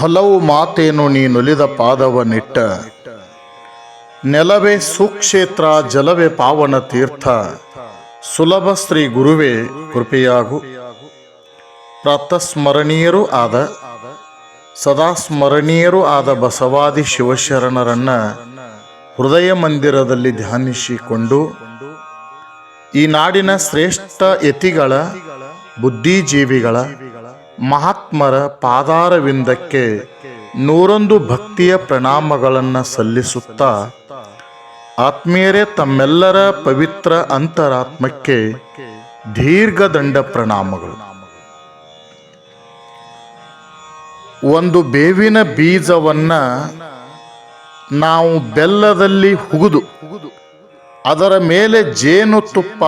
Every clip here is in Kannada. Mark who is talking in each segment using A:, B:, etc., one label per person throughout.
A: ಹಲವು ಮಾತೇನು ನೀನುಲಿದ ಪಾದವನಿಟ್ಟ, ನೆಲವೇ ಸುಕ್ಷೇತ್ರ ಜಲವೇ ಪಾವನ ತೀರ್ಥ, ಸುಲಭ ಶ್ರೀ ಗುರುವೇ ಕೃಪೆಯಾಗು. ಪ್ರಾತಸ್ಮರಣೀಯರೂ ಆದ ಸದಾ ಸ್ಮರಣೀಯರೂ ಆದ ಬಸವಾದಿ ಶಿವಶರಣರನ್ನ ಹೃದಯ ಮಂದಿರದಲ್ಲಿ ಧ್ಯಾನಿಸಿಕೊಂಡು ಈ ನಾಡಿನ ಶ್ರೇಷ್ಠ ಯತಿಗಳ, ಬುದ್ಧಿಜೀವಿಗಳ, ಮಹಾತ್ಮರ ಪಾದಾರವಿಂದಕ್ಕೆ 101 ಭಕ್ತಿಯ ಪ್ರಣಾಮಗಳನ್ನು ಸಲ್ಲಿಸುತ್ತಾ, ಆತ್ಮೀಯರೇ, ತಮ್ಮೆಲ್ಲರ ಪವಿತ್ರ ಅಂತರಾತ್ಮಕ್ಕೆ ದೀರ್ಘದಂಡ ಪ್ರಣಾಮಗಳು. ಒಂದು ಬೇವಿನ ಬೀಜವನ್ನ ನಾವು ಬೆಲ್ಲದಲ್ಲಿ ಹುಗಿದು ಅದರ ಮೇಲೆ ಜೇನುತುಪ್ಪ,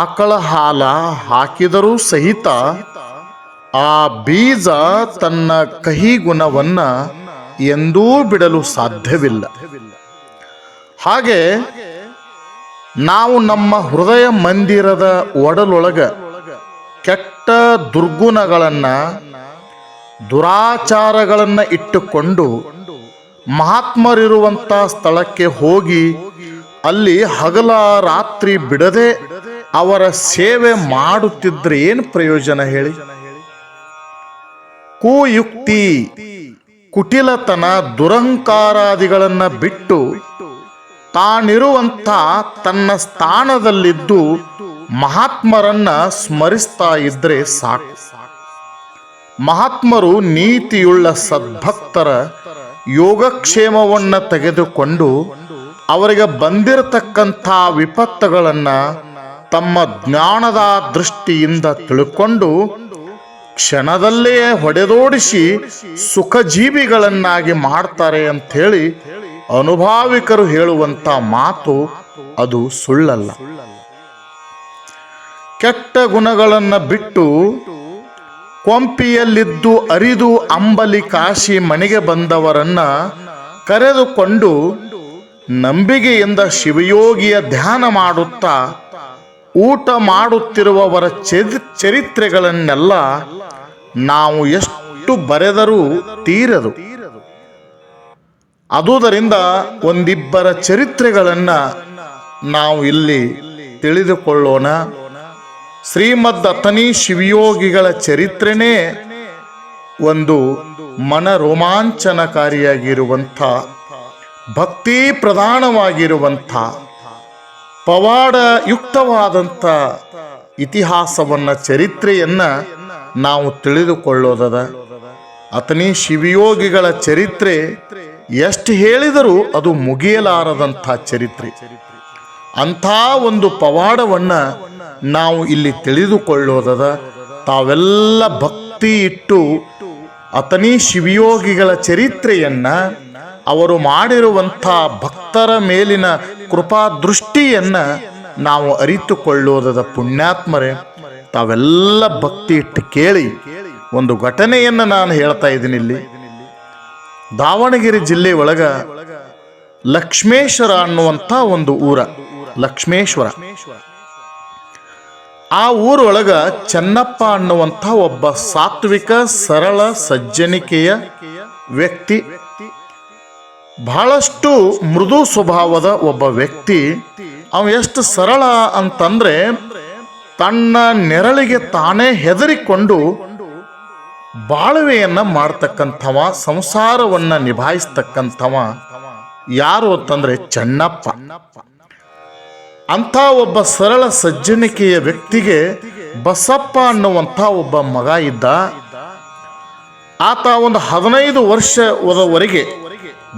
A: ಆಕಳ ಹಾಲ ಹಾಕಿದರೂ ಸಹಿತ ಆ ಬೀಜ ತನ್ನ ಕಹಿ ಗುಣವನ್ನ ಎಂದೂ ಬಿಡಲು ಸಾಧ್ಯವಿಲ್ಲ. ಹಾಗೆ ನಾವು ನಮ್ಮ ಹೃದಯ ಮಂದಿರದ ಒಡಲೊಳಗ ಕೆಟ್ಟ ದುರ್ಗುಣಗಳನ್ನ, ದುರಾಚಾರಗಳನ್ನ ಇಟ್ಟುಕೊಂಡು ಮಹಾತ್ಮರಿರುವಂಥ ಸ್ಥಳಕ್ಕೆ ಹೋಗಿ ಅಲ್ಲಿ ಹಗಲ ರಾತ್ರಿ ಬಿಡದೆ ಅವರ ಸೇವೆ ಮಾಡುತ್ತಿದ್ರೆ ಏನು ಪ್ರಯೋಜನ ಹೇಳಿ? ಕುಯುಕ್ತಿ, ಕುಟಿಲತನ, ದುರಂಕಾರಾದಿಗಳನ್ನ ಬಿಟ್ಟು ತಾನಿರುವಂಥ ತನ್ನ ಸ್ಥಾನದಲ್ಲಿದ್ದು ಮಹಾತ್ಮರನ್ನ ಸ್ಮರಿಸ್ತಾ ಇದ್ರೆ ಸಾಕು. ಮಹಾತ್ಮರು ನೀತಿಯುಳ್ಳ ಸದ್ಭಕ್ತರ ಯೋಗಕ್ಷೇಮವನ್ನು ತೆಗೆದುಕೊಂಡು ಅವರಿಗೆ ಬಂದಿರತಕ್ಕಂಥ ವಿಪತ್ತುಗಳನ್ನು ತಮ್ಮ ಜ್ಞಾನದ ದೃಷ್ಟಿಯಿಂದ ತಿಳ್ಕೊಂಡು ಕ್ಷಣದಲ್ಲೇ ಹೊಡೆದೋಡಿಸಿ ಸುಖಜೀವಿಗಳನ್ನಾಗಿ ಮಾಡ್ತಾರೆ ಅಂಥೇಳಿ ಅನುಭಾವಿಕರು ಹೇಳುವಂಥ ಮಾತು ಅದು ಸುಳ್ಳಲ್ಲ. ಕೆಟ್ಟ ಗುಣಗಳನ್ನು ಬಿಟ್ಟು ಕೊಂಪಿಯಲ್ಲಿದ್ದು ಅರಿದು ಅಂಬಲಿ ಕಾಶಿ ಮನೆಗೆ ಬಂದವರನ್ನ ಕರೆದುಕೊಂಡು ನಂಬಿಕೆಯಿಂದ ಶಿವಯೋಗಿಯ ಧ್ಯಾನ ಮಾಡುತ್ತಾ ಊಟ ಮಾಡುತ್ತಿರುವವರ ಚರಿತ್ರೆಗಳನ್ನೆಲ್ಲ ನಾವು ಎಷ್ಟು ಬರೆದರೂ ತೀರದು. ಆದುದರಿಂದ ಒಂದಿಬ್ಬರ ಚರಿತ್ರೆಗಳನ್ನ ನಾವು ಇಲ್ಲಿ ತಿಳಿದುಕೊಳ್ಳೋಣ. ಶ್ರೀಮದ್ ಅತನಿ ಶಿವಯೋಗಿಗಳ ಚರಿತ್ರೆನೇ ಒಂದು ಮನರೋಮಾಂಚನಕಾರಿಯಾಗಿರುವಂಥ, ಭಕ್ತಿ ಪ್ರಧಾನವಾಗಿರುವಂಥ, ಪವಾಡಯುಕ್ತವಾದಂಥ ಇತಿಹಾಸವನ್ನ, ಚರಿತ್ರೆಯನ್ನ ನಾವು ತಿಳಿದುಕೊಳ್ಳೋದದ. ಅತನಿ ಶಿವಯೋಗಿಗಳ ಚರಿತ್ರೆ ಎಷ್ಟು ಹೇಳಿದರೂ ಅದು ಮುಗಿಯಲಾರದಂಥ ಚರಿತ್ರೆ. ಅಂಥ ಒಂದು ಪವಾಡವನ್ನ ನಾವು ಇಲ್ಲಿ ತಿಳಿದುಕೊಳ್ಳೋದದ. ತಾವೆಲ್ಲ ಭಕ್ತಿ ಇಟ್ಟು ಅತನಿ ಶಿವಯೋಗಿಗಳ ಚರಿತ್ರೆಯನ್ನ, ಅವರು ಮಾಡಿರುವಂಥ ಭಕ್ತರ ಮೇಲಿನ ಕೃಪಾ ದೃಷ್ಟಿಯನ್ನ ನಾವು ಅರಿತುಕೊಳ್ಳೋದದ. ಪುಣ್ಯಾತ್ಮರೇ, ತಾವೆಲ್ಲ ಭಕ್ತಿ ಇಟ್ಟು ಕೇಳಿ. ಒಂದು ಘಟನೆಯನ್ನು ನಾನು ಹೇಳ್ತಾ ಇದ್ದೀನಿ. ಇಲ್ಲಿ ದಾವಣಗೆರೆ ಜಿಲ್ಲೆ ಒಳಗ ಲಕ್ಷ್ಮೇಶ್ವರ ಅನ್ನುವಂಥ ಒಂದು ಊರ, ಲಕ್ಷ್ಮೇಶ್ವರ. ಆ ಊರೊಳಗ ಚೆನ್ನಪ್ಪ ಅನ್ನುವಂಥ ಒಬ್ಬ ಸಾತ್ವಿಕ, ಸರಳ, ಸಜ್ಜನಿಕೆಯ ವ್ಯಕ್ತಿ, ಬಹಳಷ್ಟು ಮೃದು ಸ್ವಭಾವದ ಒಬ್ಬ ವ್ಯಕ್ತಿ. ಅವ ಎಷ್ಟು ಸರಳ ಅಂತಂದ್ರೆ ತನ್ನ ನೆರಳಿಗೆ ತಾನೇ ಹೆದರಿಕೊಂಡು ಬಾಳುವೆಯನ್ನ ಮಾಡ್ತಕ್ಕಂಥವ, ಸಂಸಾರವನ್ನ ನಿಭಾಯಿಸ್ತಕ್ಕಂಥವ ಯಾರು ಅಂತಂದ್ರೆ ಚೆನ್ನಪ್ಪ. ಅಂಥ ಒಬ್ಬ ಸರಳ ಸಜ್ಜನಿಕೆಯ ವ್ಯಕ್ತಿಗೆ ಬಸಪ್ಪ ಅನ್ನುವಂಥ ಒಬ್ಬ ಮಗ ಇದ್ದ. ಆತ ಒಂದು 15 ವರ್ಷದವರೆಗೆ,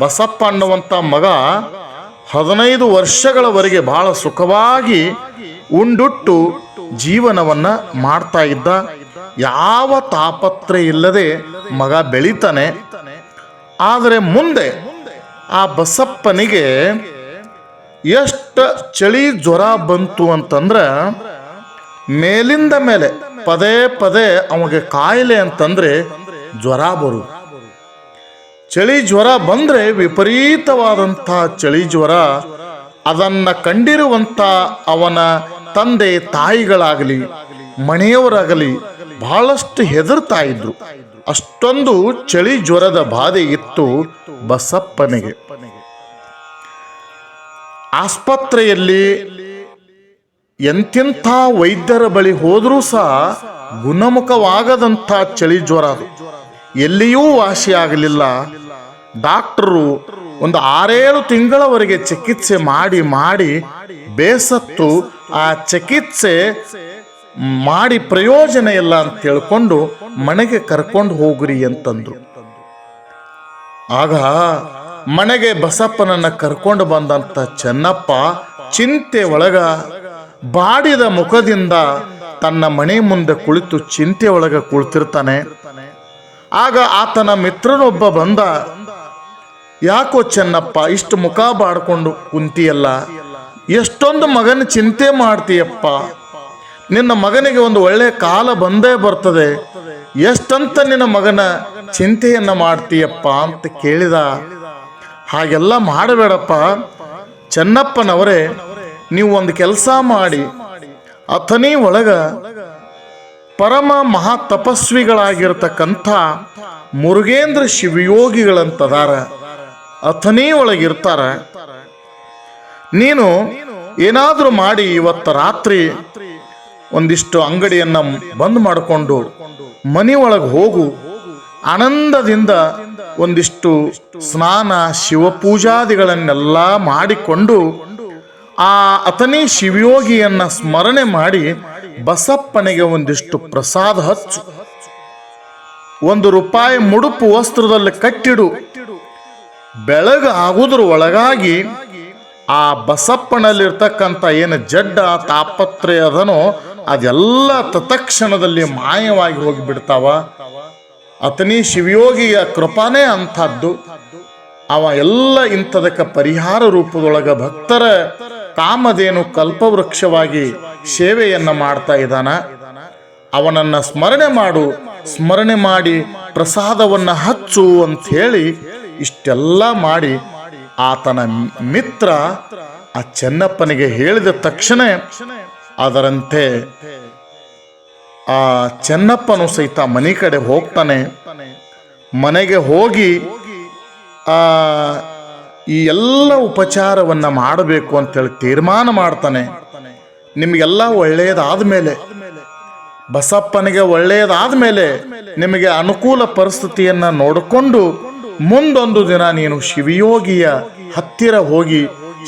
A: ಬಸಪ್ಪ ಅನ್ನುವಂಥ ಮಗ 15 ವರ್ಷಗಳವರೆಗೆ ಬಹಳ ಸುಖವಾಗಿ ಉಂಡುಟ್ಟು ಜೀವನವನ್ನ ಮಾಡ್ತಾ ಇದ್ದ. ಯಾವ ತಾಪತ್ರೆ ಇಲ್ಲದೆ ಮಗ ಬೆಳೀತಾನೆ. ಆದರೆ ಮುಂದೆ ಆ ಬಸಪ್ಪನಿಗೆ ಎಷ್ಟು ಚಳಿ ಜ್ವರ ಬಂತು ಅಂತಂದ್ರೆ ಮೇಲಿಂದ ಮೇಲೆ ಪದೇ ಪದೇ ಅವನಿಗೆ ಕಾಯಿಲೆ ಅಂತಂದ್ರೆ ಜ್ವರ ಬರು. ಚಳಿ ಜ್ವರ ಬಂದ್ರೆ ವಿಪರೀತವಾದಂಥ ಚಳಿ ಜ್ವರ. ಅದನ್ನ ಕಂಡಿರುವಂಥ ಅವನ ತಂದೆ ತಾಯಿಗಳಾಗಲಿ, ಮನೆಯವರಾಗಲಿ ಬಹಳಷ್ಟು ಹೆದರ್ತಾ ಇದ್ರು. ಅಷ್ಟೊಂದು ಚಳಿ ಜ್ವರದ ಬಾಧೆ ಇತ್ತು ಬಸಪ್ಪನಿಗೆ. ಆಸ್ಪತ್ರೆಯಲ್ಲಿ ಎಂತೆಂಥ ವೈದ್ಯರ ಬಳಿ ಹೋದರೂ ಸಹ ಗುಣಮುಖವಾಗದಂಥ ಚಳಿ ಜ್ವರ ಎಲ್ಲಿಯೂ ವಾಸಿಯಾಗಲಿಲ್ಲ. ಡಾಕ್ಟರು ಒಂದು 6-7 ತಿಂಗಳವರೆಗೆ ಚಿಕಿತ್ಸೆ ಮಾಡಿ ಮಾಡಿ ಬೇಸತ್ತು ಆ ಚಿಕಿತ್ಸೆ ಮಾಡಿ ಪ್ರಯೋಜನ ಇಲ್ಲ ಅಂತ ತಿಳ್ಕೊಂಡು ಮನೆಗೆ ಕರ್ಕೊಂಡು ಹೋಗ್ರಿ ಅಂತಂದ್ರು. ಆಗ ಮನೆಗೆ ಬಸಪ್ಪನನ್ನ ಕರ್ಕೊಂಡು ಬಂದಂತ ಚೆನ್ನಪ್ಪ ಚಿಂತೆ ಒಳಗ ಬಾಡಿದ ಮುಖದಿಂದ ತನ್ನ ಮನೆ ಮುಂದೆ ಕುಳಿತು ಚಿಂತೆ ಒಳಗ ಕುಳಿತಿರ್ತಾನೆ. ಆಗ ಆತನ ಮಿತ್ರನೊಬ್ಬ ಬಂದ, ಯಾಕೋ ಚೆನ್ನಪ್ಪ ಇಷ್ಟು ಮುಖ ಬಾಡ್ಕೊಂಡು ಕುಂತಿಯಲ್ಲ, ಎಷ್ಟೊಂದು ಮಗನ ಚಿಂತೆ ಮಾಡ್ತೀಯಪ್ಪ, ನಿನ್ನ ಮಗನಿಗೆ ಒಂದು ಒಳ್ಳೆ ಕಾಲ ಬಂದೇ ಬರ್ತದೆ, ಎಷ್ಟಂತ ನಿನ್ನ ಮಗನ ಚಿಂತೆಯನ್ನ ಮಾಡ್ತೀಯಪ್ಪ ಅಂತ ಕೇಳಿದ. ಹಾಗೆಲ್ಲ ಮಾಡಬೇಡಪ್ಪ ಚೆನ್ನಪ್ಪನವರೇ, ನೀವು ಒಂದು ಕೆಲಸ ಮಾಡಿ, ಅಥಣಿ ಒಳಗ ಪರಮ ಮಹಾ ತಪಸ್ವಿಗಳಾಗಿರ್ತಕ್ಕಂಥ ಮುರುಗೇಂದ್ರ ಶಿವಯೋಗಿಗಳಂತದಾರ, ಅಥಣಿ ಒಳಗಿರ್ತಾರ. ನೀನು ಏನಾದರೂ ಮಾಡಿ ಇವತ್ತು ರಾತ್ರಿ ಒಂದಿಷ್ಟು ಅಂಗಡಿಯನ್ನ ಬಂದ್ ಮಾಡಿಕೊಂಡು ಮನೆ ಒಳಗೆ ಹೋಗು, ಆನಂದದಿಂದ ಒಂದಿಷ್ಟು ಸ್ನಾನ ಶಿವಪೂಜಾದಿಗಳನ್ನೆಲ್ಲ ಮಾಡಿಕೊಂಡು ಆ ಅಥಣಿ ಶಿವಯೋಗಿಯನ್ನ ಸ್ಮರಣೆ ಮಾಡಿ ಬಸಪ್ಪನಿಗೆ ಒಂದಿಷ್ಟು ಪ್ರಸಾದ ಹಚ್ಚು, ₹1 ಮುಡುಪು ವಸ್ತ್ರದಲ್ಲಿ ಕಟ್ಟಿಡು. ಬೆಳಗ್ಗೆ ಆಗುದ್ರ ಒಳಗಾಗಿ ಆ ಬಸಪ್ಪನಲ್ಲಿರ್ತಕ್ಕಂಥ ಏನು ಜಡ್ಡ ತಾಪತ್ರಯ ಅದನೋ ಅದೆಲ್ಲ ತತ್ಕ್ಷಣದಲ್ಲಿ ಮಾಯವಾಗಿ ಹೋಗಿಬಿಡ್ತಾವ. ಅಥಣಿ ಶಿವಯೋಗಿಯ ಕೃಪಾನೇ ಅಂಥದ್ದು. ಅವ ಎಲ್ಲ ಇಂಥದಕ್ಕೆ ಪರಿಹಾರ ರೂಪದೊಳಗ ಭಕ್ತರ ಕಾಮಧೇನು ಕಲ್ಪವೃಕ್ಷವಾಗಿ ಸೇವೆಯನ್ನ ಮಾಡ್ತಾ ಇದ್ದಾನ. ಅವನನ್ನ ಸ್ಮರಣೆ ಮಾಡು, ಸ್ಮರಣೆ ಮಾಡಿ ಪ್ರಸಾದವನ್ನ ಹಚ್ಚು ಅಂತ ಹೇಳಿ ಇಷ್ಟೆಲ್ಲ ಮಾಡಿ ಆತನ ಮಿತ್ರ ಆ ಚೆನ್ನಪ್ಪನಿಗೆ ಹೇಳಿದ ತಕ್ಷಣ ಅದರಂತೆ ಆ ಚೆನ್ನಪ್ಪನು ಸಹಿತ ಮನೆ ಕಡೆ ಹೋಗ್ತಾನೆ. ಮನೆಗೆ ಹೋಗಿ ಈ ಎಲ್ಲ ಉಪಚಾರವನ್ನ ಮಾಡಬೇಕು ಅಂತೇಳಿ ತೀರ್ಮಾನ ಮಾಡ್ತಾನೆ. ನಿಮಗೆಲ್ಲ ಒಳ್ಳೆಯದಾದ ಮೇಲೆ, ಬಸಪ್ಪನಿಗೆ ಒಳ್ಳೆಯದಾದ ಮೇಲೆ, ನಿಮಗೆ ಅನುಕೂಲ ಪರಿಸ್ಥಿತಿಯನ್ನ ನೋಡಿಕೊಂಡು ಮುಂದೊಂದು ದಿನ ನೀನು ಶಿವಯೋಗಿಯ ಹತ್ತಿರ ಹೋಗಿ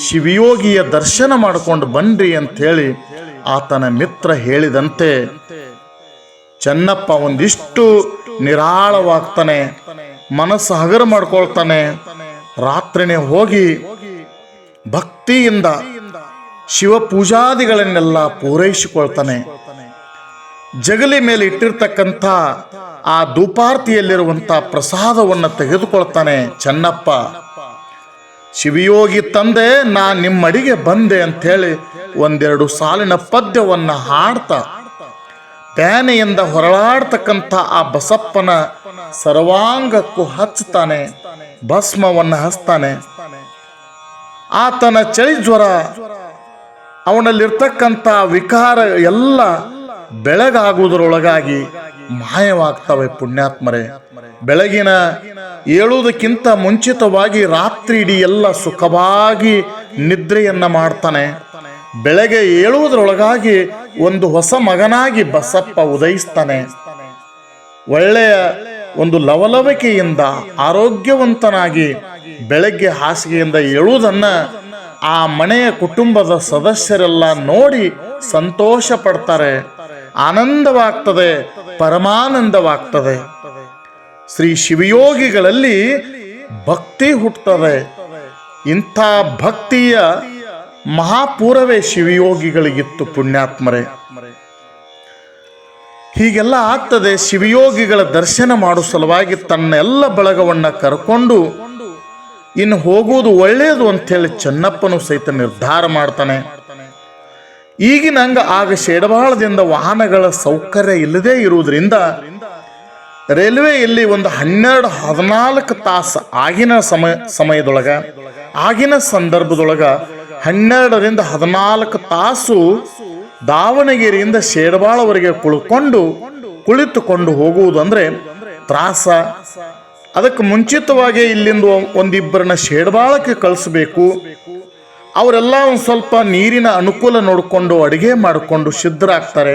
A: ಶಿವಯೋಗಿಯ ದರ್ಶನ ಮಾಡಿಕೊಂಡು ಬನ್ರಿ ಅಂಥೇಳಿ ಆತನ ಮಿತ್ರ ಹೇಳಿದಂತೆ ಚೆನ್ನಪ್ಪ ಒಂದಿಷ್ಟು ನಿರಾಳವಾಗ್ತಾನೆ, ಮನಸ್ಸು ಹಗರ ಮಾಡ್ಕೊಳ್ತಾನೆ. ರಾತ್ರಿನೇ ಹೋಗಿ ಭಕ್ತಿಯಿಂದ ಶಿವ ಪೂಜಾದಿಗಳನ್ನೆಲ್ಲ ಪೂರೈಸಿಕೊಳ್ತಾನೆ. ಜಗಲಿ ಮೇಲೆ ಇಟ್ಟಿರ್ತಕ್ಕಂಥ ಆ ಧೂಪಾರ್ತಿಯಲ್ಲಿರುವಂಥ ಪ್ರಸಾದವನ್ನು ತೆಗೆದುಕೊಳ್ತಾನೆ ಚೆನ್ನಪ್ಪ. ಶಿವಯೋಗಿ ತಂದೆ, ನಾ ನಿಮ್ಮಡಿಗೆ ಬಂದೆ ಅಂಥೇಳಿ 1-2 ಸಾಲಿನ ಪದ್ಯವನ್ನ ಹಾಡ್ತಾ ಬ್ಯಾನೆಯಿಂದ ಹೊರಳಾಡ್ತಕ್ಕಂಥ ಆ ಬಸಪ್ಪನ ಸರ್ವಾಂಗಕ್ಕೂ ಹಚ್ಚುತ್ತಾನೆ, ಭಸ್ಮವನ್ನು ಹಚ್ತಾನೆ. ಆತನ ಚಳಿ ಜ್ವರ, ಅವನಲ್ಲಿರ್ತಕ್ಕಂಥ ವಿಕಾರ ಎಲ್ಲ ಬೆಳಗಾಗುವುದರೊಳಗಾಗಿ ಮಾಯವಾಗ್ತವೆ. ಪುಣ್ಯಾತ್ಮರೇ, ಬೆಳಗಿನ ಏಳುವುದಕ್ಕಿಂತ ಮುಂಚಿತವಾಗಿ ರಾತ್ರಿ ಇಡೀ ಎಲ್ಲ ಸುಖವಾಗಿ ನಿದ್ರೆಯನ್ನ ಮಾಡ್ತಾನೆ. ಬೆಳಗ್ಗೆ ಏಳುವುದರೊಳಗಾಗಿ ಒಂದು ಹೊಸ ಮಗನಾಗಿ ಬಸಪ್ಪ ಉದಯಿಸ್ತಾನೆ. ಒಳ್ಳೆಯ ಒಂದು ಲವಲವಿಕೆಯಿಂದ ಆರೋಗ್ಯವಂತನಾಗಿ ಬೆಳಗ್ಗೆ ಹಾಸಿಗೆಯಿಂದ ಏಳುವುದನ್ನ ಆ ಮನೆಯ ಕುಟುಂಬದ ಸದಸ್ಯರೆಲ್ಲ ನೋಡಿ ಸಂತೋಷ ಪಡ್ತಾರೆ, ಆನಂದವಾಗ್ತದೆ, ಪರಮಾನಂದವಾಗ್ತದೆ. ಶ್ರೀ ಶಿವಯೋಗಿಗಳಲ್ಲಿ ಭಕ್ತಿ ಹುಟ್ಟುತ್ತದೆ. ಇಂಥ ಭಕ್ತಿಯ ಮಹಾಪೂರವೇ ಶಿವಯೋಗಿಗಳಿಗಿತ್ತು. ಪುಣ್ಯಾತ್ಮರೇ, ಹೀಗೆಲ್ಲ ಆಗ್ತದೆ. ಶಿವಯೋಗಿಗಳ ದರ್ಶನ ಮಾಡೋ ಸಲುವಾಗಿ ತನ್ನೆಲ್ಲ ಬಳಗವನ್ನ ಕರ್ಕೊಂಡು ಇನ್ನು ಹೋಗುವುದು ಒಳ್ಳೆಯದು ಅಂಥೇಳಿ ಚೆನ್ನಪ್ಪನು ಸಹಿತ ನಿರ್ಧಾರ ಮಾಡ್ತಾನೆ. ಈಗಿನಂಗ ಆಗ ಶೇಡಬಾಳದಿಂದ ವಾಹನಗಳ ಸೌಕರ್ಯ ಇಲ್ಲದೇ ಇರುವುದರಿಂದ ರೈಲ್ವೆಯಲ್ಲಿ ಒಂದು 12-14 ತಾಸು ಆಗಿನ ಸಂದರ್ಭದೊಳಗ 12-14 ತಾಸು ದಾವಣಗೆರೆಯಿಂದ ಶೇಡಬಾಳವರೆಗೆ ಕುಳಿತುಕೊಂಡು ಹೋಗುವುದಂದ್ರೆ ತ್ರಾಸ. ಅದಕ್ಕೆ ಮುಂಚಿತವಾಗಿ ಇಲ್ಲಿಂದ ಒಂದಿಬ್ಬರನ್ನ ಶೇಡ್ಬಾಳಕ್ಕೆ ಕಳಿಸ್ಬೇಕು. ಅವರೆಲ್ಲ ಒಂದು ಸ್ವಲ್ಪ ನೀರಿನ ಅನುಕೂಲ ನೋಡಿಕೊಂಡು ಅಡುಗೆ ಮಾಡಿಕೊಂಡು ಸಿದ್ಧರಾಗ್ತಾರೆ.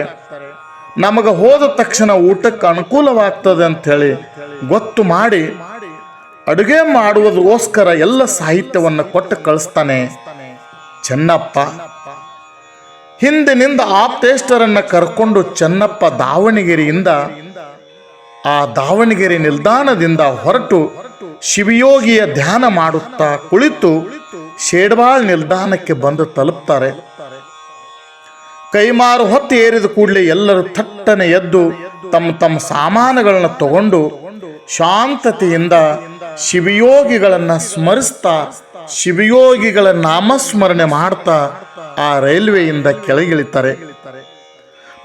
A: ನಮಗೆ ಹೋದ ತಕ್ಷಣ ಊಟಕ್ಕೆ ಅನುಕೂಲವಾಗ್ತದೆ ಅಂಥೇಳಿ ಗೊತ್ತು ಮಾಡಿ ಅಡುಗೆ ಮಾಡುವುದಕ್ಕೋಸ್ಕರ ಎಲ್ಲ ಸಾಹಿತ್ಯವನ್ನು ಕೊಟ್ಟು ಕಳಿಸ್ತಾನೆ ಚೆನ್ನಪ್ಪ. ಹಿಂದಿನಿಂದ ಆಪ್ತೇಷ್ಟರನ್ನು ಕರ್ಕೊಂಡು ಚೆನ್ನಪ್ಪ ದಾವಣಗೆರೆಯಿಂದ ಆ ದಾವಣಗೆರೆ ನಿಲ್ದಾಣದಿಂದ ಹೊರಟು ಶಿವಯೋಗಿಯ ಧ್ಯಾನ ಮಾಡುತ್ತಾ ಕುಳಿತು ಶೇಡ್ಬಾಳ್ ನಿಲ್ದಾಣಕ್ಕೆ ಬಂದು ತಲುಪ್ತಾರೆ. ಕೈಮಾರು ಹೊತ್ತು ಏರಿದ ಕೂಡಲೇ ಎಲ್ಲರೂ ಥಟ್ಟನೆ ಎದ್ದು ತಮ್ಮ ತಮ್ಮ ಸಾಮಾನುಗಳನ್ನು ತಗೊಂಡು ಶಾಂತತೆಯಿಂದ ಶಿವಯೋಗಿಗಳನ್ನು ಸ್ಮರಿಸ್ತಾ ಶಿವಯೋಗಿಗಳ ನಾಮಸ್ಮರಣೆ ಮಾಡ್ತಾ ಆ ರೈಲ್ವೆಯಿಂದ ಕೆಳಗಿಳಿತಾರೆ.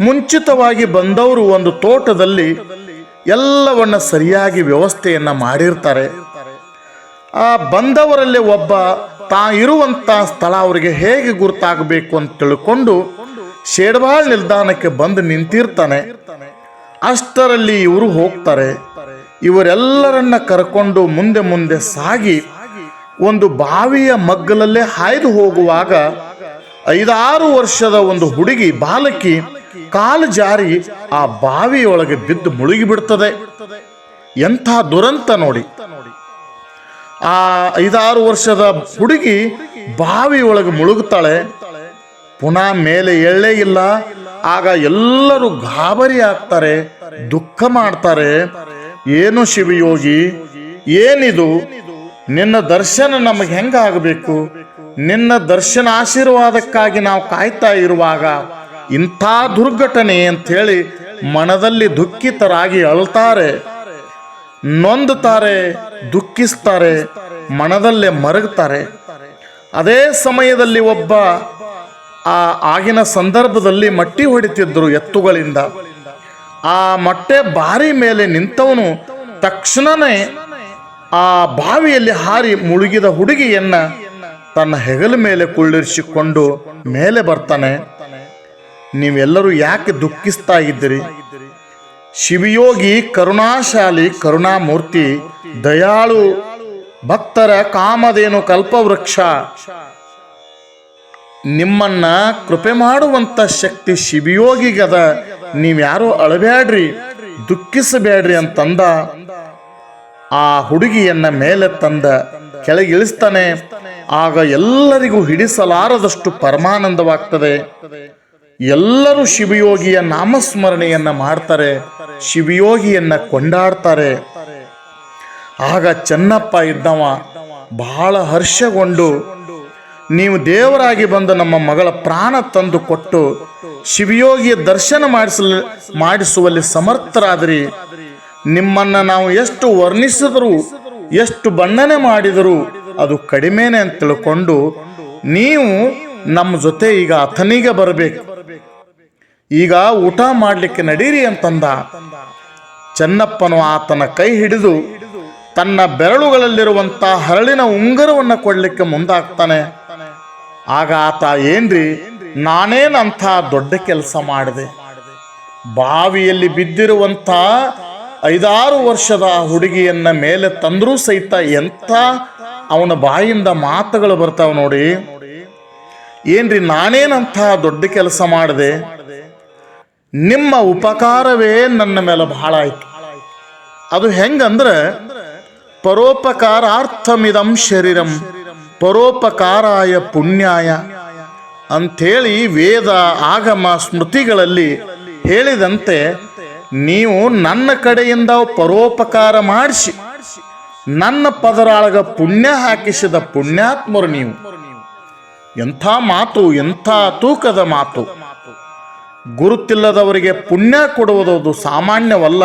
A: ಮುಂಚಿತವಾಗಿ ಬಂದವರು ಒಂದು ತೋಟದಲ್ಲಿ ಎಲ್ಲವನ್ನ ಸರಿಯಾಗಿ ವ್ಯವಸ್ಥೆಯನ್ನ ಮಾಡಿರ್ತಾರೆ. ಆ ಬಂದವರಲ್ಲಿ ಒಬ್ಬ ತಾ ಇರುವಂತ ಸ್ಥಳ ಅವರಿಗೆ ಹೇಗೆ ಗುರುತಾಗಬೇಕು ಅಂತ ತಿಳ್ಕೊಂಡು ಶೇಡ್ಬಾಳ್ ನಿಲ್ದಾಣಕ್ಕೆ ಬಂದು ನಿಂತಿರ್ತಾನೆ. ಅಷ್ಟರಲ್ಲಿ ಇವರು ಹೋಗ್ತಾರೆ. ಇವರೆಲ್ಲರನ್ನ ಕರ್ಕೊಂಡು ಮುಂದೆ ಮುಂದೆ ಸಾಗಿ ಒಂದು ಬಾವಿಯ ಮಗ್ಗಲಲ್ಲೇ ಹಾಯ್ದು ಹೋಗುವಾಗ 5-6 ವರ್ಷದ ಒಂದು ಹುಡುಗಿ ಬಾಲಕಿ ಕಾಲು ಜಾರಿ ಆ ಬಾವಿಯೊಳಗೆ ಬಿದ್ದು ಮುಳುಗಿ ಬಿಡ್ತದೆ. ಎಂಥ ದುರಂತ ನೋಡಿ. ಆ 5-6 ವರ್ಷದ ಹುಡುಗಿ ಬಾವಿಯೊಳಗೆ ಮುಳುಗುತ್ತಾಳೆ. ಪುನಃ ಮೇಲೆ ಎಳ್ಳೇ ಇಲ್ಲ. ಆಗ ಎಲ್ಲರೂ ಗಾಬರಿ ಆಗ್ತಾರೆ, ದುಃಖ ಮಾಡ್ತಾರೆ. ಏನು ಶಿವಯೋಗಿ, ಏನಿದು? ನಿನ್ನ ದರ್ಶನ ನಮಗೆ ಹೆಂಗಾಗಬೇಕು? ನಿನ್ನ ದರ್ಶನ ಆಶೀರ್ವಾದಕ್ಕಾಗಿ ನಾವು ಕಾಯ್ತಾ ಇರುವಾಗ ಇಂಥ ದುರ್ಘಟನೆ ಅಂಥೇಳಿ ಮನದಲ್ಲಿ ದುಃಖಿತರಾಗಿ ಅಳ್ತಾರೆ, ನೊಂದುತ್ತಾರೆ, ದುಃಖಿಸ್ತಾರೆ, ಮನದಲ್ಲೇ ಮರಗ್ತಾರೆ. ಅದೇ ಸಮಯದಲ್ಲಿ ಒಬ್ಬ ಆಗಿನ ಸಂದರ್ಭದಲ್ಲಿ ಮಟ್ಟಿ ಹೊಡಿತಿದ್ರು ಎತ್ತುಗಳಿಂದ. ಆ ಮೊಟ್ಟೆ ಬಾರಿ ಮೇಲೆ ನಿಂತವನು ತಕ್ಷಣನೇ ಆ ಬಾವಿಯಲ್ಲಿ ಹಾರಿ ಮುಳುಗಿದ ಹುಡುಗಿಯನ್ನ ತನ್ನ ಹೆಗಲ ಮೇಲೆ ಕುಳ್ಳಿರಿಸಿಕೊಂಡು ಮೇಲೆ ಬರ್ತಾನೆ. ನೀವೆಲ್ಲರೂ ಯಾಕೆ ದುಃಖಿಸ್ತಾ ಇದ್ದೀರಿ? ಶಿವಯೋಗಿ ಕರುಣಾಶಾಲಿ, ಕರುಣಾಮೂರ್ತಿ, ದಯಾಳು, ಭಕ್ತರ ಕಾಮಧೇನು ಕಲ್ಪವೃಕ್ಷ. ನಿಮ್ಮನ್ನ ಕೃಪೆ ಮಾಡುವಂತ ಶಕ್ತಿ ಶಿವಯೋಗಿಗದ. ನೀವ್ಯಾರೋ ಅಳಬೇಡ್ರಿ, ದುಃಖಿಸಬೇಡ್ರಿ ಅಂತಂದ. ಆ ಹುಡುಗಿಯನ್ನ ಮೇಲೆ ತಂದ ಕೆಳಗಿಳಿಸ್ತಾನೆ. ಆಗ ಎಲ್ಲರಿಗೂ ಹಿಡಿಸಲಾರದಷ್ಟು ಪರಮಾನಂದವಾಗ್ತದೆ. ಎಲ್ಲರೂ ಶಿವಯೋಗಿಯ ನಾಮಸ್ಮರಣೆಯನ್ನ ಮಾಡ್ತಾರೆ, ಶಿವಯೋಗಿಯನ್ನ ಕೊಂಡಾಡ್ತಾರೆ. ಆಗ ಚೆನ್ನಪ್ಪ ಇದ್ದವ ಬಹಳ ಹರ್ಷಗೊಂಡು, ನೀವು ದೇವರಾಗಿ ಬಂದು ನಮ್ಮ ಮಗಳ ಪ್ರಾಣ ತಂದು ಕೊಟ್ಟು ಶಿವಯೋಗಿಯ ದರ್ಶನ ಮಾಡಿಸುವಲ್ಲಿ ಸಮರ್ಥರಾದ್ರಿ. ನಿಮ್ಮನ್ನ ನಾವು ಎಷ್ಟು ವರ್ಣಿಸಿದ್ರು, ಎಷ್ಟು ಬಣ್ಣನೆ ಮಾಡಿದರೂ ಅದು ಕಡಿಮೆನೆ ಅಂತ ತಿಳ್ಕೊಂಡು ನೀವು ನಮ್ಮ ಜೊತೆ ಈಗ ಅಥನಿಗೆ ಬರಬೇಕು, ಈಗ ಊಟ ಮಾಡಲಿಕ್ಕೆ ನಡೀರಿ ಅಂತಂದ. ಚೆನ್ನಪ್ಪನು ಆತನ ಕೈ ಹಿಡಿದು ತನ್ನ ಬೆರಳುಗಳಲ್ಲಿರುವಂಥ ಹರಳಿನ ಉಂಗುರವನ್ನು ಕೊಡಲಿಕ್ಕೆ ಮುಂದಾಗ್ತಾನೆ. ಆಗ ಆತ, ಏನ್ರಿ, ನಾನೇನಂಥ ದೊಡ್ಡ ಕೆಲಸ ಮಾಡಿದೆ? ಬಾವಿಯಲ್ಲಿ ಬಿದ್ದಿರುವಂಥ 5-6 ವರ್ಷದ ಹುಡುಗಿಯನ್ನ ಮೇಲೆ ತಂದ್ರೂ ಸಹಿತ ಎಂಥ ಅವನ ಬಾಯಿಂದ ಮಾತುಗಳು ಬರ್ತಾವ ನೋಡಿ. ಏನ್ರಿ, ನಾನೇನಂಥ ದೊಡ್ಡ ಕೆಲಸ ಮಾಡಿದೆ? ನಿಮ್ಮ ಉಪಕಾರವೇ ನನ್ನ ಮೇಲೆ ಬಹಳ ಆಯ್ತು. ಅದು ಹೆಂಗಂದ್ರೆ, ಪರೋಪಕಾರಾರ್ಥಮಿದಂ ಶರೀರಂ ಪರೋಪಕಾರಾಯ ಪುಣ್ಯಾಯ ಅಂಥೇಳಿ ವೇದ ಆಗಮ ಸ್ಮೃತಿಗಳಲ್ಲಿ ಹೇಳಿದಂತೆ, ನೀವು ನನ್ನ ಕಡೆಯಿಂದ ಪರೋಪಕಾರ ಮಾಡಿಸಿ ನನ್ನ ಪದರಾಳಗ ಪುಣ್ಯ ಹಾಕಿಸಿದ ಪುಣ್ಯಾತ್ಮರು ನೀವು. ಎಂಥ ಮಾತು, ಎಂಥ ತೂಕದ ಮಾತು. ಗುರುತಿಲ್ಲದವರಿಗೆ ಪುಣ್ಯ ಕೊಡುವುದು ಸಾಮಾನ್ಯವಲ್ಲ.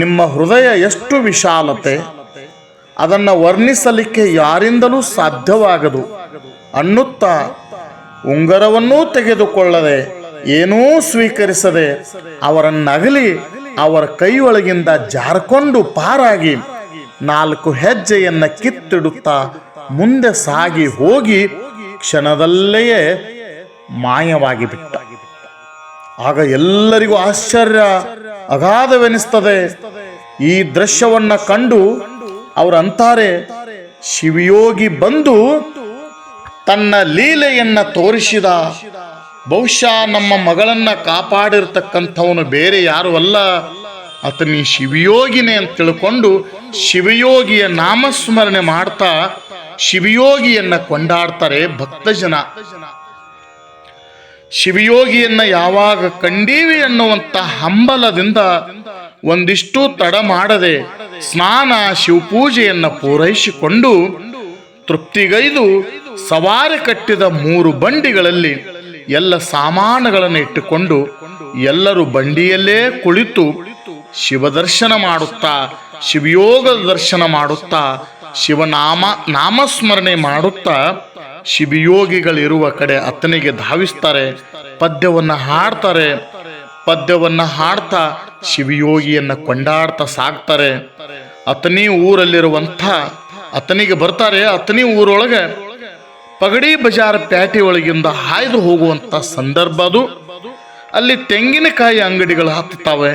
A: ನಿಮ್ಮ ಹೃದಯ ಎಷ್ಟು ವಿಶಾಲತೆ, ಅದನ್ನು ವರ್ಣಿಸಲಿಕ್ಕೆ ಯಾರಿಂದಲೂ ಸಾಧ್ಯವಾಗದು ಅನ್ನುತ್ತಾ ಉಂಗರವನ್ನೂ ತೆಗೆದುಕೊಳ್ಳದೆ, ಏನೂ ಸ್ವೀಕರಿಸದೆ ಅವರನ್ನಗಲಿ ಅವರ ಕೈಯೊಳಗಿಂದ ಜಾರ್ಕೊಂಡು ಪಾರಾಗಿ 4 ಹೆಜ್ಜೆಯನ್ನ ಕಿತ್ತಿಡುತ್ತಾ ಮುಂದೆ ಸಾಗಿ ಹೋಗಿ ಕ್ಷಣದಲ್ಲೆಯೇ ಮಾಯವಾಗಿ ಬಿಟ್ಟ. ಆಗ ಎಲ್ಲರಿಗೂ ಆಶ್ಚರ್ಯ ಅಗಾಧವೆನಿಸ್ತದೆ. ಈ ದೃಶ್ಯವನ್ನ ಕಂಡು ಅವರು ಅಂತಾರೆ, ಶಿವಯೋಗಿ ಬಂದು ತನ್ನ ಲೀಲೆಯನ್ನ ತೋರಿಸಿದ. ಬಹುಶಃ ನಮ್ಮ ಮಗಳನ್ನ ಕಾಪಾಡಿರ್ತಕ್ಕಂಥವನು ಬೇರೆ ಯಾರು ಅಲ್ಲ, ಆತನಿ ಶಿವಯೋಗಿನೇ ಅಂತ ತಿಳ್ಕೊಂಡು ಶಿವಯೋಗಿಯ ನಾಮಸ್ಮರಣೆ ಮಾಡ್ತಾ ಶಿವಯೋಗಿಯನ್ನ ಕೊಂಡಾಡ್ತಾರೆ ಭಕ್ತ ಜನ. ಶಿವಯೋಗಿಯನ್ನ ಯಾವಾಗ ಕಂಡೀವಿ ಅನ್ನುವಂಥ ಹಂಬಲದಿಂದ ಒಂದಿಷ್ಟು ತಡ ಮಾಡದೆ ಸ್ನಾನ ಶಿವಪೂಜೆಯನ್ನ ಪೂರೈಸಿಕೊಂಡು ತೃಪ್ತಿಗೈದು ಸವಾರಿ ಕಟ್ಟಿದ 3 ಬಂಡಿಗಳಲ್ಲಿ ಎಲ್ಲ ಸಾಮಾನುಗಳನ್ನು ಇಟ್ಟುಕೊಂಡು ಎಲ್ಲರೂ ಬಂಡಿಯಲ್ಲೇ ಕುಳಿತು ಶಿವದರ್ಶನ ಮಾಡುತ್ತಾ ಶಿವಯೋಗದ ದರ್ಶನ ಮಾಡುತ್ತಾ ನಾಮಸ್ಮರಣೆ ಮಾಡುತ್ತಾ ಶಿವಯೋಗಿಗಳಿರುವ ಕಡೆ ಅತನಿಗೆ ಧಾವಿಸ್ತಾರೆ. ಪದ್ಯವನ್ನು ಹಾಡ್ತಾರೆ. ಪದ್ಯವನ್ನು ಹಾಡ್ತಾ ಶಿವಯೋಗಿಯನ್ನ ಕೊಂಡಾಡ್ತಾ ಸಾಕ್ತಾರೆ. ಅತನಿ ಊರಲ್ಲಿರುವಂಥ ಅತನಿಗೆ ಬರ್ತಾರೆ. ಅತನಿ ಊರೊಳಗೆ ಪಗಡಿ ಬಜಾರ್ ಪ್ಯಾಟಿ ಒಳಗಿಂದ ಹಾಯ್ದು ಹೋಗುವಂಥ ಸಂದರ್ಭ ಅದು. ಅಲ್ಲಿ ತೆಂಗಿನಕಾಯಿ ಅಂಗಡಿಗಳು ಹತ್ತುತ್ತವೆ.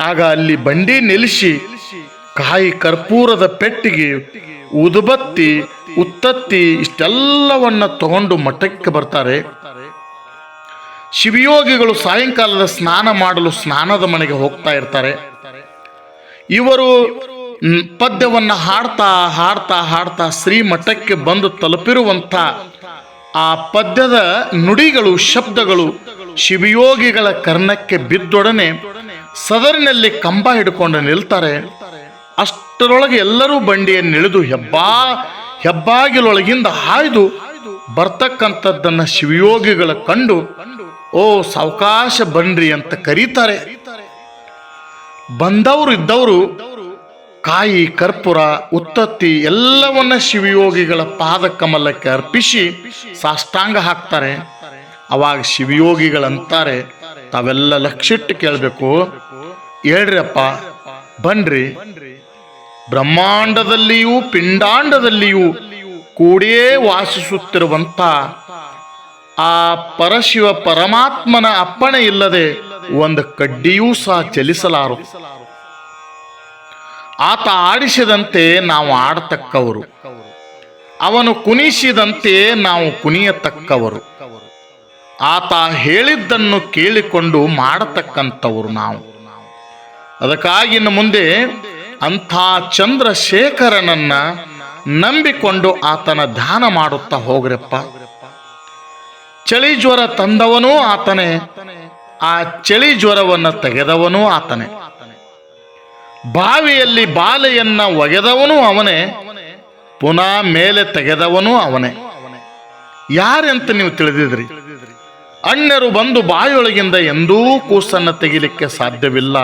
A: ಆಗ ಅಲ್ಲಿ ಬಂಡಿ ನಿಲ್ಲಿಸಿ ಕಾಯಿ ಕರ್ಪೂರದ ಪೆಟ್ಟಿಗೆ ಉದುಬತ್ತಿ ಉತ್ತತ್ತಿ ಇಷ್ಟೆಲ್ಲವನ್ನ ತಗೊಂಡು ಮಠಕ್ಕೆ ಬರ್ತಾರೆ. ಶಿವಯೋಗಿಗಳು ಸಾಯಂಕಾಲದ ಸ್ನಾನ ಮಾಡಲು ಸ್ನಾನದ ಮನೆಗೆ ಹೋಗ್ತಾ ಇರ್ತಾರೆ. ಇವರು ಪದ್ಯವನ್ನ ಹಾಡ್ತಾ ಹಾಡ್ತಾ ಹಾಡ್ತಾ ಶ್ರೀಮಠಕ್ಕೆ ಬಂದು ತಲುಪಿರುವಂಥ ಆ ಪದ್ಯದ ನುಡಿಗಳು ಶಬ್ದಗಳು ಶಿವಯೋಗಿಗಳ ಕರ್ಣಕ್ಕೆ ಬಿದ್ದೊಡನೆ ಸದರಿನಲ್ಲಿ ಕಂಬ ಹಿಡ್ಕೊಂಡು ನಿಲ್ತಾರೆ. ಅಷ್ಟರೊಳಗೆ ಎಲ್ಲರೂ ಬಂಡಿಯನ್ನು ಇಳಿದು ಹೆಬ್ಬಾಗಿಲೊಳಗಿಂದ ಹಾಯ್ದು ಬರ್ತಕ್ಕಂಥದ್ದನ್ನ ಶಿವಯೋಗಿಗಳ ಕಂಡು, ಓ ಸಾವಕಾಶ ಬನ್ರಿ ಅಂತ ಕರೀತಾರೆ. ಬಂದವರು ಇದ್ದವರು ಕಾಯಿ ಕರ್ಪೂರ ಉತ್ತತ್ತಿ ಎಲ್ಲವನ್ನ ಶಿವಯೋಗಿಗಳ ಪಾದ ಕಮಲಕ್ಕೆ ಅರ್ಪಿಸಿ ಸಾಷ್ಟಾಂಗ ಹಾಕ್ತಾರೆ. ಅವಾಗ ಶಿವಯೋಗಿಗಳಂತಾರೆ, ತಾವೆಲ್ಲ ಲಕ್ಷಿಟ್ಟು ಕೇಳಬೇಕು, ಹೇಳ್ರಪ್ಪ ಬನ್ರಿ, ಬ್ರಹ್ಮಾಂಡದಲ್ಲಿಯೂ ಪಿಂಡಾಂಡದಲ್ಲಿಯೂ ಕೂಡಿಯೇ ವಾಸಿಸುತ್ತಿರುವಂತ ಆ ಪರಶಿವ ಪರಮಾತ್ಮನ ಅಪ್ಪಣೆ ಇಲ್ಲದೆ ಒಂದು ಕಡ್ಡಿಯೂ ಸಹ ಚಲಿಸಲಾರು. ಆತ ಆಡಿಸಿದಂತೆ ನಾವು ಆಡತಕ್ಕವರು, ಅವನು ಕುಣಿಸಿದಂತೆ ನಾವು ಕುಣಿಯತಕ್ಕವರು, ಆತ ಹೇಳಿದ್ದನ್ನು ಕೇಳಿಕೊಂಡು ಮಾಡತಕ್ಕಂಥವರು ನಾವು. ಅದಕ್ಕಾಗಿ ಇನ್ನು ಮುಂದೆ ಅಂಥ ಚಂದ್ರಶೇಖರನನ್ನ ನಂಬಿಕೊಂಡು ಆತನ ಧ್ಯಾನ ಮಾಡುತ್ತಾ ಹೋಗ್ರಪ್ಪ. ಚಳಿ ಜ್ವರ ತಂದವನೂ ಆತನೇ, ಆ ಚಳಿ ಜ್ವರವನ್ನು ತೆಗೆದವನೂ ಆತನೇ, ಬಾವಿಯಲ್ಲಿ ಬಾಲೆಯನ್ನ ಒಗೆದವನು ಅವನೇ, ಪುನಃ ಮೇಲೆ ತೆಗೆದವನು ಅವನೇ. ಯಾರೆಂತ ನೀವು ತಿಳಿದಿದ್ರಿ? ಅಣ್ಯರು ಬಂದು ಬಾಯೊಳಗಿಂದ ಎಂದೂ ಕೂಸನ್ನ ತೆಗಿಲಿಕ್ಕೆ ಸಾಧ್ಯವಿಲ್ಲ.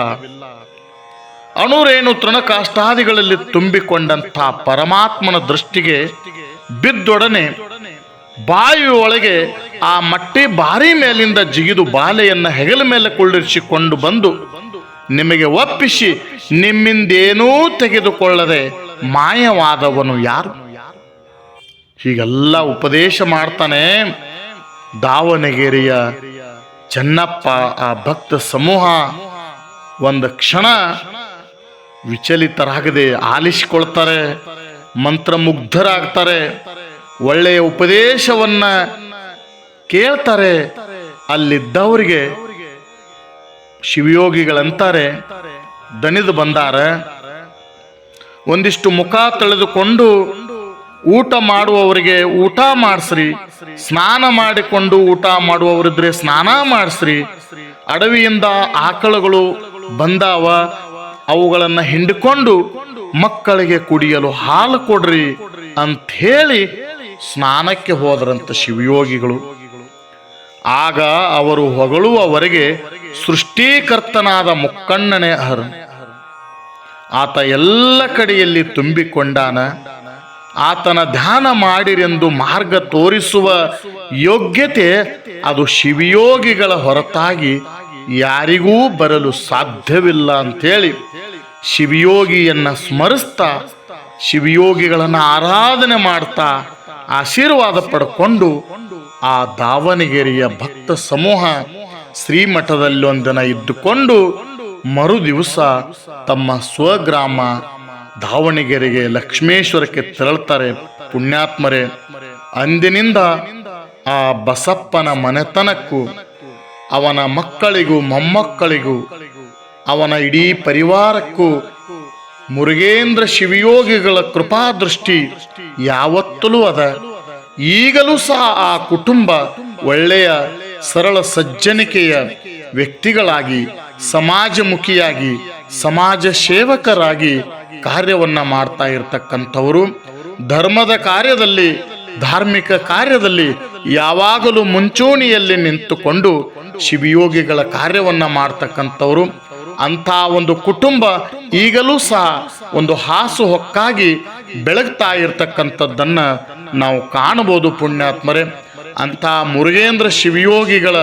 A: ಅಣುರೇಣು ತೃಣಕಾಷ್ಟಾದಿಗಳಲ್ಲಿ ತುಂಬಿಕೊಂಡಂಥ ಪರಮಾತ್ಮನ ದೃಷ್ಟಿಗೆ ಬಿದ್ದೊಡನೆ ಬಾಯಿಯೊಳಗೆ ಆ ಮಟ್ಟಿ ಬಾರಿ ಮೇಲಿಂದ ಜಿಗಿದು ಬಾಲೆಯನ್ನ ಹೆಗಲ ಮೇಲೆ ಕುಳ್ಳಿರಿಸಿಕೊಂಡು ಬಂದು ನಿಮಗೆ ಒಪ್ಪಿಸಿ ನಿಮ್ಮಿಂದೇನೂ ತೆಗೆದುಕೊಳ್ಳದೆ ಮಾಯವಾದವನು ಯಾರು? ಹೀಗೆಲ್ಲ ಉಪದೇಶ ಮಾಡ್ತಾನೆ. ದಾವಣಗೆರೆಯ ಚೆನ್ನಪ್ಪ ಆ ಭಕ್ತ ಸಮೂಹ ಒಂದು ಕ್ಷಣ ವಿಚಲಿತರಾಗದೆ ಆಲಿಸಿಕೊಳ್ತಾರೆ, ಮಂತ್ರಮುಗ್ಧರಾಗ್ತಾರೆ, ಒಳ್ಳೆಯ ಉಪದೇಶವನ್ನ ಕೇಳ್ತಾರೆ. ಅಲ್ಲಿದ್ದವರಿಗೆ ಶಿವಯೋಗಿಗಳಂತಾರೆ, ದಣಿದು ಬಂದಾರ, ಒಂದಿಷ್ಟು ಮುಖ ತೊಳೆದುಕೊಂಡು ಊಟ ಮಾಡುವವರಿಗೆ ಊಟ ಮಾಡಿಸ್ರಿ, ಸ್ನಾನ ಮಾಡಿಕೊಂಡು ಊಟ ಮಾಡುವವರಿದ್ರೆ ಸ್ನಾನ ಮಾಡಿಸ್ರಿ, ಅಡವಿಯಿಂದ ಆಕಳುಗಳು ಬಂದಾವ ಅವುಗಳನ್ನು ಹಿಂಡಿಕೊಂಡು ಮಕ್ಕಳಿಗೆ ಕುಡಿಯಲು ಹಾಲು ಕೊಡ್ರಿ ಅಂತ ಹೇಳಿ ಸ್ನಾನಕ್ಕೆ ಹೋದ್ರಂತ ಶಿವಯೋಗಿಗಳು. ಆಗ ಅವರು ಹೊಗಳುವವರೆಗೆ ಸೃಷ್ಟಿಕರ್ತನಾದ ಮುಕ್ಕಣ್ಣನೇ ಹರ, ಆತ ಎಲ್ಲ ಕಡೆಯಲ್ಲಿ ತುಂಬಿಕೊಂಡಾನ, ಆತನ ಧ್ಯಾನ ಮಾಡಿರೆಂದು ಮಾರ್ಗ ತೋರಿಸುವ ಯೋಗ್ಯತೆ ಅದು ಶಿವಯೋಗಿಗಳ ಹೊರತಾಗಿ ಯಾರಿಗೂ ಬರಲು ಸಾಧ್ಯವಿಲ್ಲ ಅಂತೇಳಿ ಶಿವಯೋಗಿಯನ್ನ ಸ್ಮರಿಸ್ತಾ ಶಿವಯೋಗಿಗಳನ್ನು ಆರಾಧನೆ ಮಾಡ್ತಾ ಆಶೀರ್ವಾದ ಪಡ್ಕೊಂಡು ಆ ದಾವಣಗೆರೆಯ ಭಕ್ತ ಸಮೂಹ ಶ್ರೀಮಠದಲ್ಲಿ ಒಂದಿನ ಇದ್ದುಕೊಂಡು ಮರು ದಿವಸ ತಮ್ಮ ಸ್ವಗ್ರಾಮ ದಾವಣಗೆರೆಗೆ ಲಕ್ಷ್ಮೇಶ್ವರಕ್ಕೆ ತೆರಳುತ್ತಾರೆ ಪುಣ್ಯಾತ್ಮರೇ. ಅಂದಿನಿಂದ ಆ ಬಸಪ್ಪನ ಮನೆತನಕ್ಕೂ ಅವನ ಮಕ್ಕಳಿಗೂ ಮೊಮ್ಮಕ್ಕಳಿಗೂ ಅವನ ಇಡೀ ಪರಿವಾರಕ್ಕೂ ಮುರುಗೇಂದ್ರ ಶಿವಯೋಗಿಗಳ ಕೃಪಾದೃಷ್ಟಿ ಯಾವತ್ತಲೂ ಅದ. ಈಗಲೂ ಸಹ ಆ ಕುಟುಂಬ ಒಳ್ಳೆಯ ಸರಳ ಸಜ್ಜನಿಕೆಯ ವ್ಯಕ್ತಿಗಳಾಗಿ, ಸಮಾಜಮುಖಿಯಾಗಿ, ಸಮಾಜ ಸೇವಕರಾಗಿ ಕಾರ್ಯವನ್ನ ಮಾಡ್ತಾ ಇರತಕ್ಕಂಥವರು. ಧರ್ಮದ ಕಾರ್ಯದಲ್ಲಿ, ಧಾರ್ಮಿಕ ಕಾರ್ಯದಲ್ಲಿ ಯಾವಾಗಲೂ ಮುಂಚೂಣಿಯಲ್ಲಿ ನಿಂತುಕೊಂಡು ಶಿವಯೋಗಿಗಳ ಕಾರ್ಯವನ್ನ ಮಾಡ್ತಕ್ಕಂಥವರು. ಅಂಥ ಒಂದು ಕುಟುಂಬ ಈಗಲೂ ಸಹ ಒಂದು ಹಾಸು ಹೊಕ್ಕಾಗಿ ಬೆಳಗ್ತಾ ಇರತಕ್ಕಂಥದ್ದನ್ನು ನಾವು ಕಾಣಬಹುದು ಪುಣ್ಯಾತ್ಮರೇ. ಅಂಥ ಮುರುಗೇಂದ್ರ ಶಿವಯೋಗಿಗಳ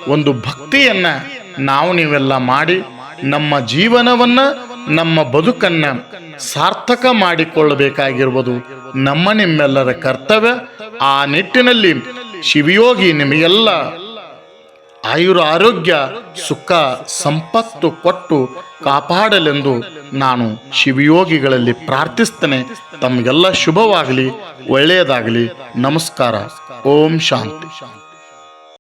A: ಒಂದು ಭಕ್ತಿಯನ್ನು ನಾವು ನೀವೆಲ್ಲ ಮಾಡಿ ನಮ್ಮ ಜೀವನವನ್ನು, ನಮ್ಮ ಬದುಕನ್ನು ಸಾರ್ಥಕ ಮಾಡಿಕೊಳ್ಳಬೇಕಾಗಿರುವುದು ನಮ್ಮ ನಿಮ್ಮೆಲ್ಲರ ಕರ್ತವ್ಯ. ಆ ನಿಟ್ಟಿನಲ್ಲಿ ಶಿವಯೋಗಿ ನಿಮಗೆಲ್ಲ ಆಯುರ, ಆರೋಗ್ಯ, ಸುಖ, ಸಂಪತ್ತು ಕೊಟ್ಟು ಕಾಪಾಡಲೆಂದು ನಾನು ಶಿವಯೋಗಿಗಳಲ್ಲಿ ಪ್ರಾರ್ಥಿಸ್ತೇನೆ. ತಮಗೆಲ್ಲ ಶುಭವಾಗಲಿ, ಒಳ್ಳೆಯದಾಗಲಿ. ನಮಸ್ಕಾರ. ಓಂ ಶಾಂತಿ.